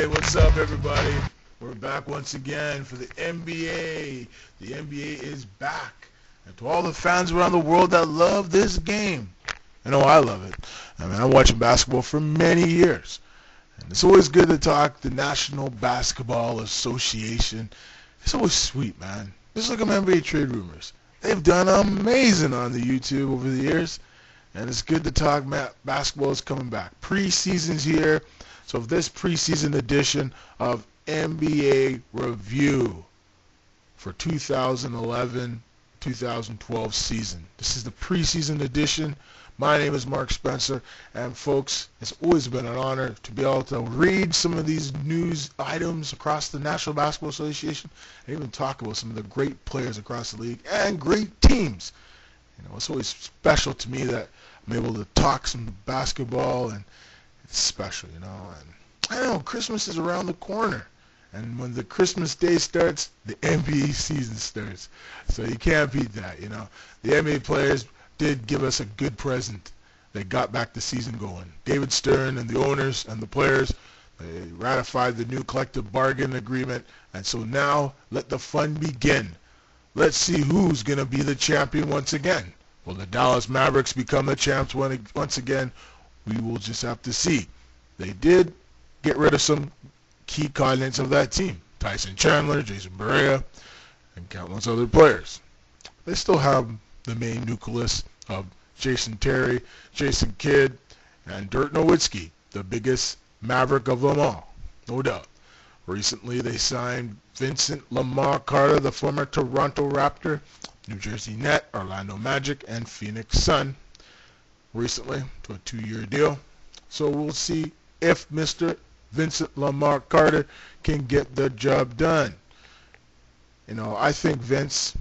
Hey, what's up, everybody? We're back once again for the NBA. The NBA is back. And to all the fans around the world that love this game, I know I love it. I mean, I'm watching basketball for many years. And it's always good to talk the National Basketball Association. It's always sweet, man. Just look at NBA trade rumors. They've done amazing on the YouTube over the years. And it's good to talk. Basketball is coming back. Preseason's here. So this preseason edition of NBA Review for 2011-2012 season. This is the preseason edition. My name is Mark Spencer, and folks, it's always been an honor to be able to read some of these news items across the National Basketball Association and even talk about some of the great players across the league and great teams. You know, it's always special to me that I'm able to talk some basketball, and it's special, you know. And I know Christmas is around the corner, and when the Christmas day starts, the NBA season starts. So you can't beat that, you know. The NBA players did give us a good present. They got back the season going. David Stern and the owners and the players, they ratified the new collective bargain agreement, and so now let the fun begin. Let's see who's going to be the champion once again. Will the Dallas Mavericks become the champs once again? We will just have to see. They did get rid of some key coordinates of that team. Tyson Chandler, Jason Barea, and countless other players. They still have the main nucleus of Jason Terry, Jason Kidd, and Dirk Nowitzki, the biggest Maverick of them all, no doubt. Recently, they signed Vincent Lamar Carter, the former Toronto Raptor, New Jersey Net, Orlando Magic, and Phoenix Sun recently to a 2-year deal. So we'll see if Mr. Vincent Lamar Carter can get the job done. You know, I think Vince,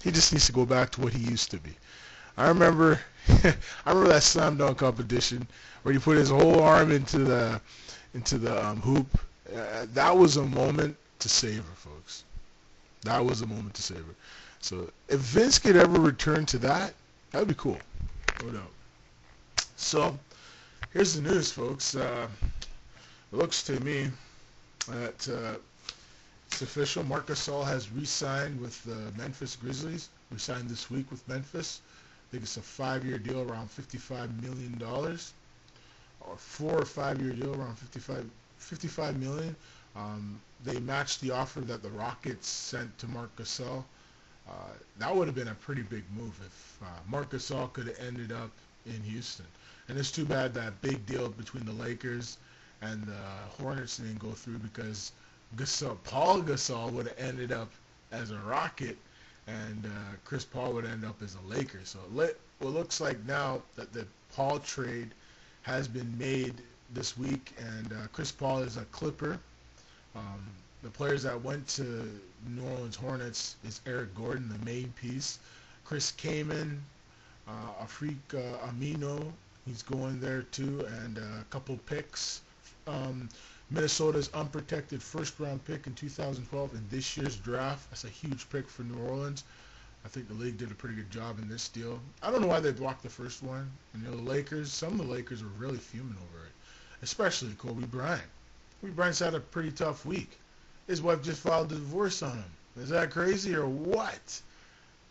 he just needs to go back to what he used to be. I remember that slam dunk competition where he put his whole arm into the hoop. That was a moment to savor, folks. That was a moment to savor. So if Vince could ever return to that, that would be cool. No doubt. So here's the news, folks. It looks to me that it's official. Marc Gasol has re-signed with the Memphis Grizzlies. Re-signed this week with Memphis. I think it's a 5-year deal around $55 million. Or 4 or 5-year deal around $55 million. They matched the offer that the Rockets sent to Marc Gasol. That would have been a pretty big move if Marc Gasol could have ended up in Houston. And it's too bad that big deal between the Lakers and the Hornets didn't go through, because Paul Gasol would have ended up as a Rocket, and Chris Paul would end up as a Laker. So it looks like now that the Paul trade has been made this week, and Chris Paul is a Clipper. The players that went to New Orleans Hornets is Eric Gordon, the main piece. Chris Kaman, Afrik Amino, he's going there too, and a couple picks. Minnesota's unprotected first-round pick in 2012 in this year's draft. That's a huge pick for New Orleans. I think the league did a pretty good job in this deal. I don't know why they blocked the first one. And, you know, the Lakers, some of the Lakers were really fuming over it, especially Kobe Bryant. Kobe Bryant's had a pretty tough week. His wife just filed a divorce on him. Is that crazy or what?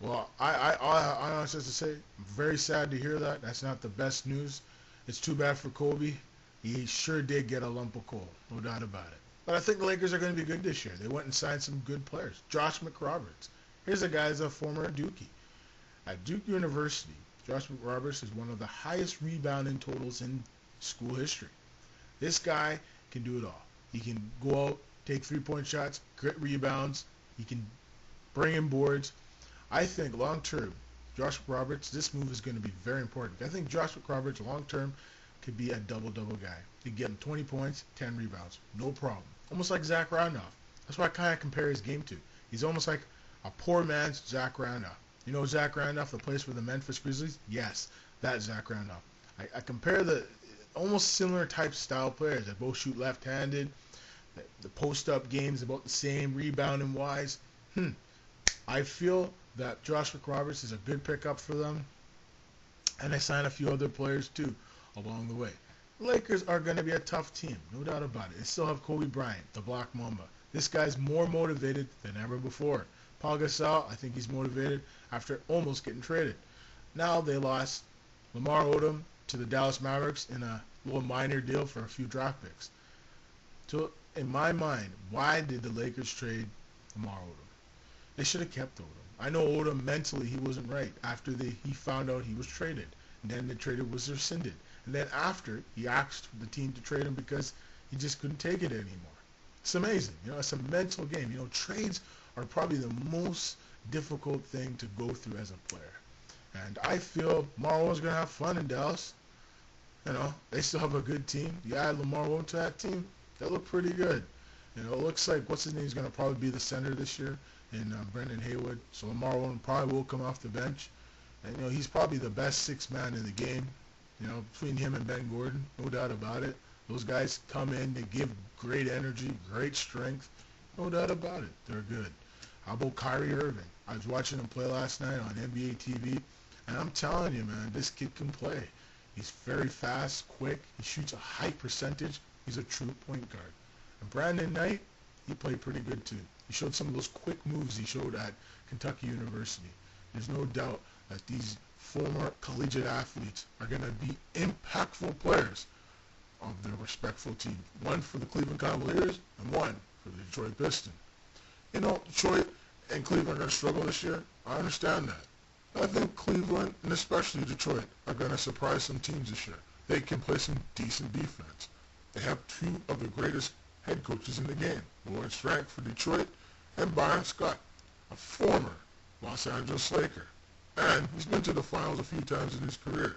Well, I honestly have to say, I'm very sad to hear that. That's not the best news. It's too bad for Kobe. He sure did get a lump of coal, no doubt about it. But I think the Lakers are going to be good this year. They went and signed some good players. Josh McRoberts. Here's a guy who's a former Dookie. At Duke University, Josh McRoberts is one of the highest rebounding totals in school history. This guy can do it all. He can go out, take three-point shots, get rebounds. He can bring in boards. I think long-term, Josh McRoberts, this move is going to be very important. I think Josh McRoberts long-term could be a double-double guy. He could get him 20 points, 10 rebounds. No problem. Almost like Zach Randolph. That's what I kind of compare his game to. He's almost like a poor man's Zach Randolph. You know Zach Randolph, the place for the Memphis Grizzlies? Yes, that's Zach Randolph. I compare the almost similar type style players. They both shoot left-handed. The post-up game's about the same, rebounding-wise. I feel that Josh McRoberts is a good pickup for them. And they signed a few other players, too, along the way. The Lakers are going to be a tough team, no doubt about it. They still have Kobe Bryant, the Black Mamba. This guy's more motivated than ever before. Paul Gasol, I think he's motivated after almost getting traded. Now they lost Lamar Odom to the Dallas Mavericks in a little minor deal for a few draft picks. So in my mind, why did the Lakers trade Lamar Odom? They should have kept Odom. I know Odom mentally he wasn't right after he found out he was traded. And then the trade was rescinded. And then after, he asked the team to trade him because he just couldn't take it anymore. It's amazing. It's a mental game. Trades are probably the most difficult thing to go through as a player. And I feel Lamar is going to have fun in Dallas. They still have a good team. You add Lamar Odom to that team, they look pretty good. It looks like what's his name is going to probably be the center this year in Brendan Haywood. So Lamar Odom probably will come off the bench. And he's probably the best sixth man in the game. Between him and Ben Gordon, no doubt about it. Those guys come in, they give great energy, great strength. No doubt about it. They're good. How about Kyrie Irving? I was watching him play last night on NBA TV, and I'm telling you, man, this kid can play. He's very fast, quick. He shoots a high percentage. He's a true point guard. And Brandon Knight, he played pretty good too. He showed some of those quick moves he showed at Kentucky University. There's no doubt that these former collegiate athletes are going to be impactful players of their respectful team. One for the Cleveland Cavaliers and one for the Detroit Pistons. Detroit and Cleveland are going to struggle this year. I understand that. I think Cleveland and especially Detroit are going to surprise some teams this year. They can play some decent defense. They have two of the greatest head coaches in the game, Lawrence Frank for Detroit and Byron Scott, a former Los Angeles Laker. And he's been to the finals a few times in his career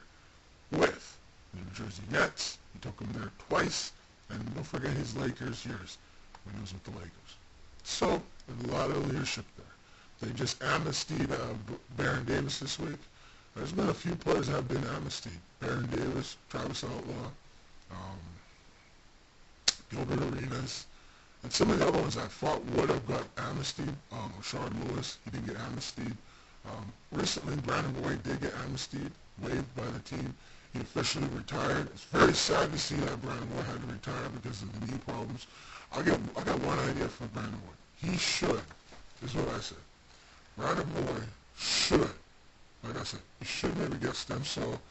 with the New Jersey Nets. He took them there twice. And don't forget his Lakers years when he was with the Lakers. So, there's a lot of leadership there. They just amnestied Baron Davis this week. There's been a few players that have been amnestied. Baron Davis, Travis Outlaw, Gilbert Arenas, and some of the other ones I thought would have got amnestied. Rashard Lewis, he didn't get amnestied. Recently, Brandon Roy did get amnestied, waived by the team. He officially retired. It's very sad to see that Brandon Roy had to retire because of the knee problems. I got one idea for Brandon Roy. He should. This is what I said. Brandon Roy should, like I said, he should maybe get stem cell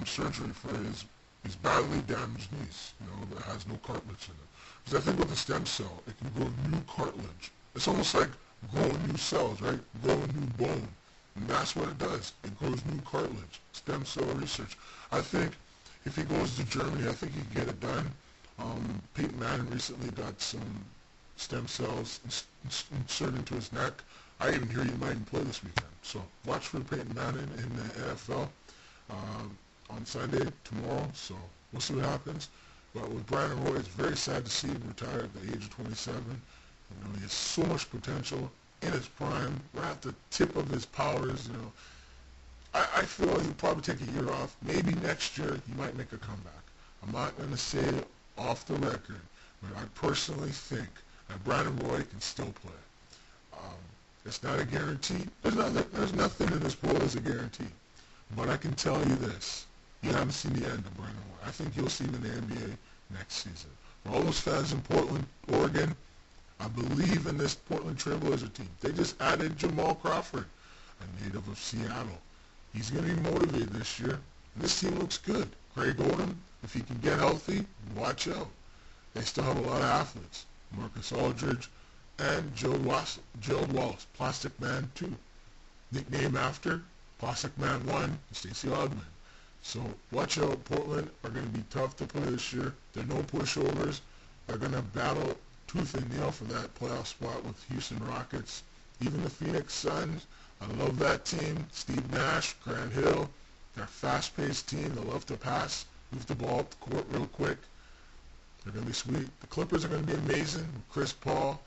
surgery for his badly damaged knees, that has no cartilage in it. Because I think with the stem cell, it can grow new cartilage. It's almost like growing new cells, right? Growing new bone. And that's what it does. It grows new cartilage. Stem cell research. I think if he goes to Germany, I think he can get it done. Peyton Manning recently got some stem cells inserted into his neck. I even hear he might even play this weekend. So watch for Peyton Manning in the NFL on Sunday, tomorrow. So we'll see what happens. But with Brandon Roy, it's very sad to see him retire at the age of 27. He has so much potential in his prime, right at the tip of his powers. I feel he'll probably take a year off. Maybe next year he might make a comeback. I'm not going to say it off the record, but I personally think that Brandon Roy can still play. It's not a guarantee. There's nothing in this world that's a guarantee. But I can tell you this. You haven't seen the end of Brandon Roy. I think you'll see him in the NBA next season. For all those fans in Portland, Oregon, I believe in this Portland Trailblazer team. They just added Jamal Crawford, a native of Seattle. He's going to be motivated this year. And this team looks good. Greg Odom, if he can get healthy, watch out. They still have a lot of athletes. Marcus Aldridge and Gerald Wallace, Plastic Man 2. Nickname after Plastic Man 1 and Stacey Augmon. So watch out. Portland are going to be tough to play this year. They're no pushovers. They're going to battle tooth and nail for that playoff spot with Houston Rockets. Even the Phoenix Suns, I love that team. Steve Nash, Grant Hill, they're a fast-paced team. They love to pass, move the ball up the court real quick. They're going to be sweet. The Clippers are going to be amazing. Chris Paul,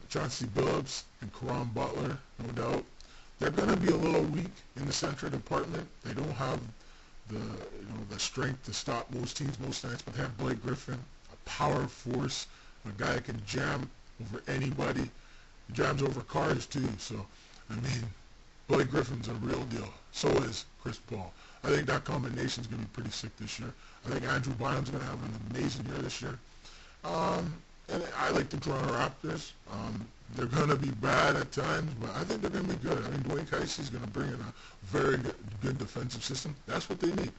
Chauncey Billups, and Caron Butler, no doubt. They're going to be a little weak in the center department. They don't have the strength to stop most teams most nights, but they have Blake Griffin, a power force, a guy that can jam over anybody. He jams over cars too. So, Blake Griffin's a real deal. So is Chris Paul. I think that combination is going to be pretty sick this year. I think Andrew Bynum's going to have an amazing year this year. And I like the Toronto Raptors. They're going to be bad at times, but I think they're going to be good. I mean, Dwayne Casey's going to bring in a very good defensive system. That's what they need.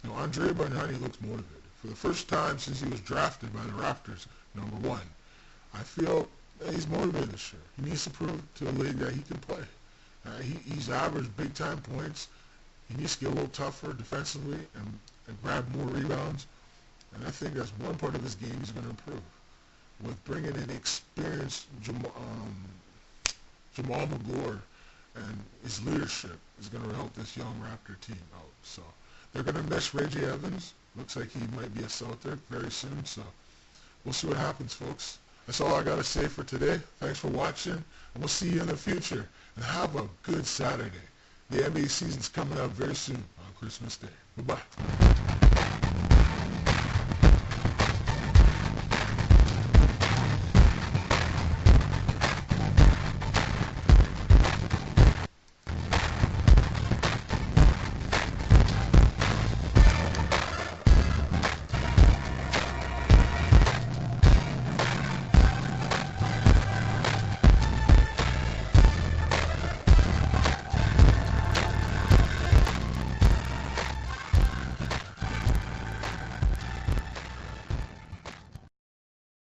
You know, Andre Bargnani looks motivated. For the first time since he was drafted by the Raptors, #1, I feel that he's motivated this year. He needs to prove to the league that he can play. He's averaged big-time points. He needs to get a little tougher defensively and grab more rebounds. And I think that's one part of his game he's going to improve. With bringing in experienced Jamal Magloire, and his leadership is going to help this young Raptor team out. So they're going to miss Reggie Evans. Looks like he might be a Celtic very soon. So we'll see what happens, folks. That's all I got to say for today. Thanks for watching, and we'll see you in the future. And have a good Saturday. The NBA season's coming up very soon on Christmas Day. Bye-bye.